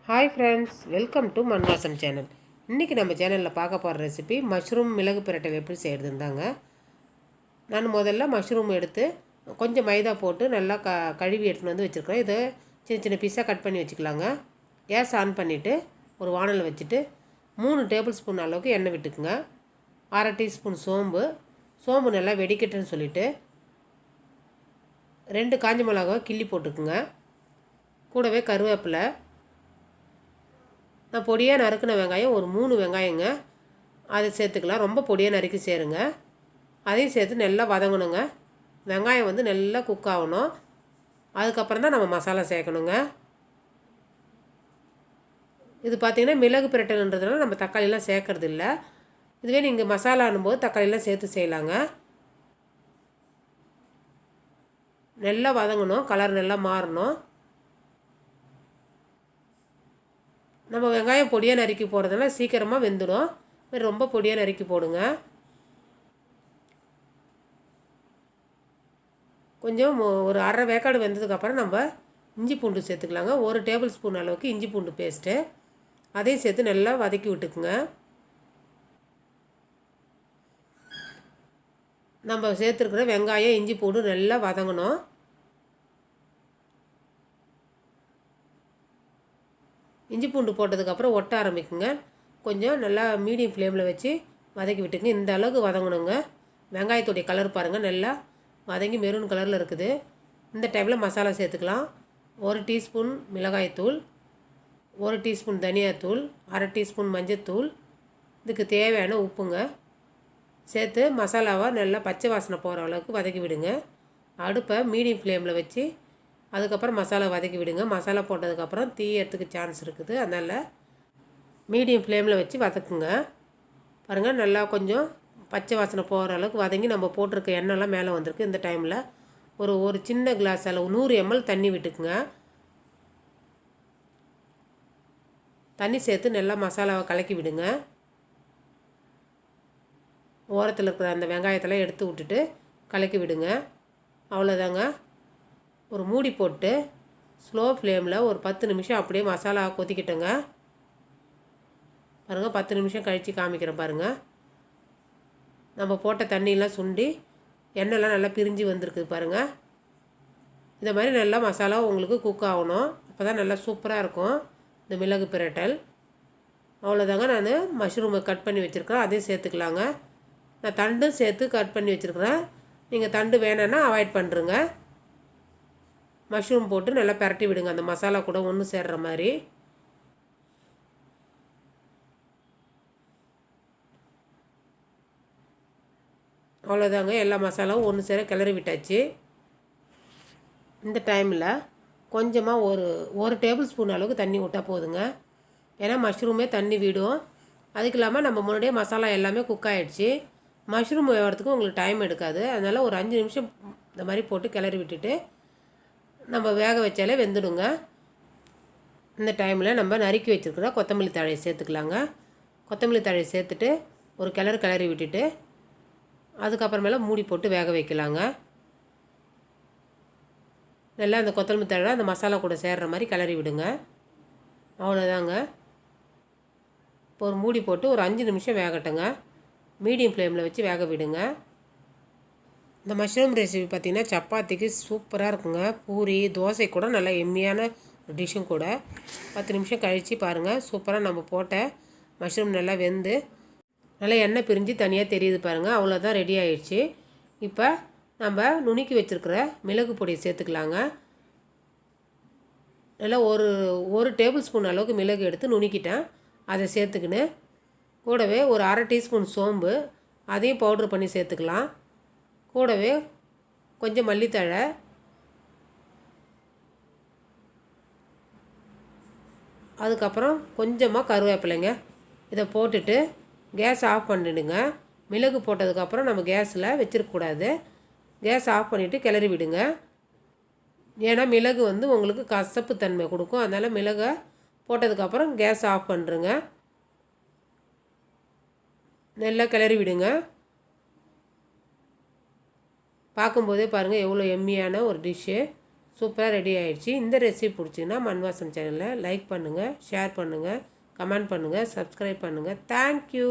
Hi friends, welcome to மண் வாசம் channel. இன்றைக்கி நம்ம சேனலில் பார்க்க போகிற ரெசிபி மஷ்ரூம் மிளகு பிரட்டல் எப்படி செய்கிறதுன்னு தாங்க. நான் முதல்ல மஷ்ரூம் எடுத்து கொஞ்சம் மைதா போட்டு நல்லா கழுவி எடுத்துகிட்டு வந்து வச்சுருக்கேன். இதை சின்ன சின்ன பீஸாக கட் பண்ணி வச்சுக்கலாங்க. கேஸ் ஆன் பண்ணிவிட்டு ஒரு வானல் வச்சுட்டு 3 டேபிள் ஸ்பூன் அளவுக்கு எண்ணெய் விட்டுக்குங்க. 1/2 டீஸ்பூன் சோம்பு நல்லா வெடிக்கட்டுன்னு சொல்லிவிட்டு 2 காஞ்ச மிளகாவை கிள்ளி போட்டுக்குங்க. கூடவே கருவேப்பிலை, நான் பொடியாக நறுக்கின வெங்காயம் ஒரு 3 வெங்காயங்க, அதை சேர்த்துக்கலாம். ரொம்ப பொடியாக நறுக்கி சேருங்க. அதையும் சேர்த்து நல்லா வதங்கணுங்க. வெங்காயம் வந்து நல்லா குக் ஆகணும். அதுக்கப்புறம் தான் நம்ம மசாலா சேர்க்கணுங்க. இது பார்த்திங்கன்னா மிளகு பிரட்டல்ன்றதுனால நம்ம தக்காளிலாம் சேர்க்கறது இல்லை. இதுவே நீங்கள் மசாலான்னும் போது தக்காளிலாம் சேர்த்து செய்யலாங்க. நல்லா வதங்கணும், கலர் நல்லா மாறணும். நம்ம வெங்காயம் பொடியாக நறுக்கி போடுறதுனால சீக்கிரமாக வெந்துடும். ரொம்ப பொடியாக நறுக்கி போடுங்க. கொஞ்சம் ஒரு 1/2 வேக்காடு வெந்ததுக்கப்புறம் நம்ம இஞ்சி பூண்டு சேர்த்துக்கலாங்க. 1 டேபிள் ஸ்பூன் அளவுக்கு இஞ்சி பூண்டு பேஸ்ட்டு, அதையும் சேர்த்து நல்லா வதக்கி விட்டுக்குங்க. நம்ம சேர்த்துருக்குற வெங்காயம் இஞ்சி பூண்டு நல்லா வதங்கணும். இஞ்சி பூண்டு போட்டதுக்கப்புறம் ஒட்ட ஆரம்பிக்குங்க. கொஞ்சம் நல்லா மீடியம் ஃப்ளேமில் வச்சு வதக்கி விட்டுக்குங்க. இந்த அளவுக்கு வதங்கணுங்க. வெங்காயத்துடைய கலர் பாருங்கள், நல்லா வதங்கி மெரூன் கலரில் இருக்குது. இந்த டைமில் மசாலா சேர்த்துக்கலாம். 1 டீஸ்பூன் மிளகாய்த்தூள், 1 டீஸ்பூன் தனியாத்தூள், 1/2 டீஸ்பூன் மஞ்சத்தூள், இதுக்கு தேவையான உப்புங்க சேர்த்து மசாலாவை நல்லா பச்சை வாசனை போகிற அளவுக்கு வதக்கி விடுங்க. அடுப்பை மீடியம் ஃப்ளேமில் வச்சு அதுக்கப்புறம் மசாலா வதக்கி விடுங்க. மசாலா போட்டதுக்கப்புறம் தீ ஏறத்துக்கு சான்ஸ் இருக்குது, அதனால் மீடியம் ஃப்ளேமில் வச்சு வதக்குங்க. பாருங்கள், நல்லா கொஞ்சம் பச்சை வாசனை போகிற அளவுக்கு வதங்கி நம்ம போட்டிருக்க எண்ணெய்லாம் மேலே வந்திருக்கு. இந்த டைமில் ஒரு சின்ன கிளாஸ் அளவு 100 ml தண்ணி விட்டுக்குங்க. தண்ணி சேர்த்து நல்லா மசாலாவை கலக்கி விடுங்க. ஓரத்தில் இருக்கிற அந்த வெங்காயத்தெல்லாம் எடுத்து விட்டுட்டு கலக்கி விடுங்க. அவ்வளோதாங்க. ஒரு மூடி போட்டு ஸ்லோ ஃப்ளேமில் ஒரு 10 நிமிஷம் அப்படியே மசாலா கொதிக்கிட்டோங்க. பாருங்கள், 10 நிமிஷம் கழித்து காமிக்கிறேன் பாருங்கள். நம்ம போட்ட தண்ணியெலாம் சுண்டி எண்ணெய்லாம் நல்லா பிரிஞ்சு வந்திருக்குது பாருங்கள். இந்த மாதிரி நல்லா மசாலா உங்களுக்கு குக் ஆகணும். அப்போ தான் நல்லா சூப்பராக இருக்கும் இந்த மிளகு பிரட்டல். அவ்வளோதாங்க. நான் மஷ்ரூமை கட் பண்ணி வச்சுருக்கேன், அதையும் சேர்த்துக்கலாங்க. நான் தண்டும் சேர்த்து கட் பண்ணி வச்சுருக்கிறேன். நீங்கள் தண்டு வேணும்னா அவாய்ட் பண்ணுறங்க. மஷ்ரூம் போட்டு நல்லா பரட்டி விடுங்க, அந்த மசாலா கூட ஒன்று சேர்ற மாதிரி. அவ்வளோதாங்க, எல்லா மசாலாவும் ஒன்று சேர கிளறி விட்டாச்சு. இந்த டைமில் கொஞ்சமாக ஒரு டேபிள் ஸ்பூன் அளவுக்கு தண்ணி விட்டால் போதுங்க. ஏன்னா மஷ்ரூமே தண்ணி விடும். அதுக்கு இல்லாமல் நம்ம முன்னாடியே மசாலா எல்லாமே குக் ஆகிடுச்சு. மஷ்ரூம் வேகிறதுக்கு உங்களுக்கு டைம் எடுக்காது. அதனால் ஒரு 5 நிமிஷம் இந்த மாதிரி போட்டு கிளறி விட்டுட்டு நம்ம வேக வச்சாலே வெந்துடுங்க. இந்த டைமில் நம்ம நறுக்கி வச்சுருக்கிற கொத்தமல்லி தழையை சேர்த்துக்கலாங்க. கொத்தமல்லி தழையை சேர்த்துட்டு ஒரு கிளறி விட்டுட்டு அதுக்கப்புறமேல மூடி போட்டு வேக வைக்கலாங்க. நல்லா அந்த கொத்தமல்லி தழை அந்த மசாலா கூட சேர்கிற மாதிரி கிளறி விடுங்க. அவ்வளோதாங்க. இப்போ ஒரு மூடி போட்டு ஒரு 5 நிமிஷம் வேகட்டுங்க. மீடியம் ஃப்ளேமில் வச்சு வேக விடுங்க. இந்த மஷ்ரூம் ரெசிபி பார்த்திங்கன்னா சப்பாத்திக்கு சூப்பராக இருக்குங்க. பூரி, தோசை கூட நல்லா எம்மியான டிஷ்ஷும் கூட. 10 நிமிஷம் கழித்து பாருங்கள், சூப்பராக நம்ம போட்ட மஷ்ரூம் நல்லா வெந்து நல்லா எண்ணெய் பிரிஞ்சு தனியாக தெரியுது பாருங்கள். அவ்வளோதான், ரெடி ஆகிடுச்சு. இப்போ நம்ம நுணுக்கி வச்சுருக்கிற மிளகு பொடியை சேர்த்துக்கலாங்க. நல்லா ஒரு டேபிள் ஸ்பூன் அளவுக்கு மிளகு எடுத்து நுணுக்கிட்டேன், அதை சேர்த்துக்கின்னு கூடவே ஒரு 1/2 டீஸ்பூன் சோம்பு, அதையும் பவுட்ரு பண்ணி சேர்த்துக்கலாம். கூடவே கொஞ்சம் மல்லித்தழை, அதுக்கப்புறம் கொஞ்சமாக கருவேப்பிலைங்க. இதை போட்டுட்டு கேஸ் ஆஃப் பண்ணிவிடுங்க. மிளகு போட்டதுக்கப்புறம் நம்ம கேஸில் வச்சிருக்கக்கூடாது. கேஸ் ஆஃப் பண்ணிவிட்டு கிளறி விடுங்க. ஏன்னா மிளகு வந்து உங்களுக்கு கசப்பு தன்மை கொடுக்கும். அதனால் மிளகை போட்டதுக்கப்புறம் கேஸ் ஆஃப் பண்ணுறங்க. நல்லா கிளறி விடுங்க. பார்க்கும்போதே பாருங்கள் எவ்வளோ எம்மியான ஒரு டிஷ்ஷு. சூப்பராக ரெடி ஆகிடுச்சு. இந்த ரெசிபி பிடிச்சிங்கன்னா மண் வாசம் சேனலை லைக் பண்ணுங்கள், ஷேர் பண்ணுங்கள், கமெண்ட் பண்ணுங்கள், சப்ஸ்கிரைப் பண்ணுங்கள். தேங்க்யூ.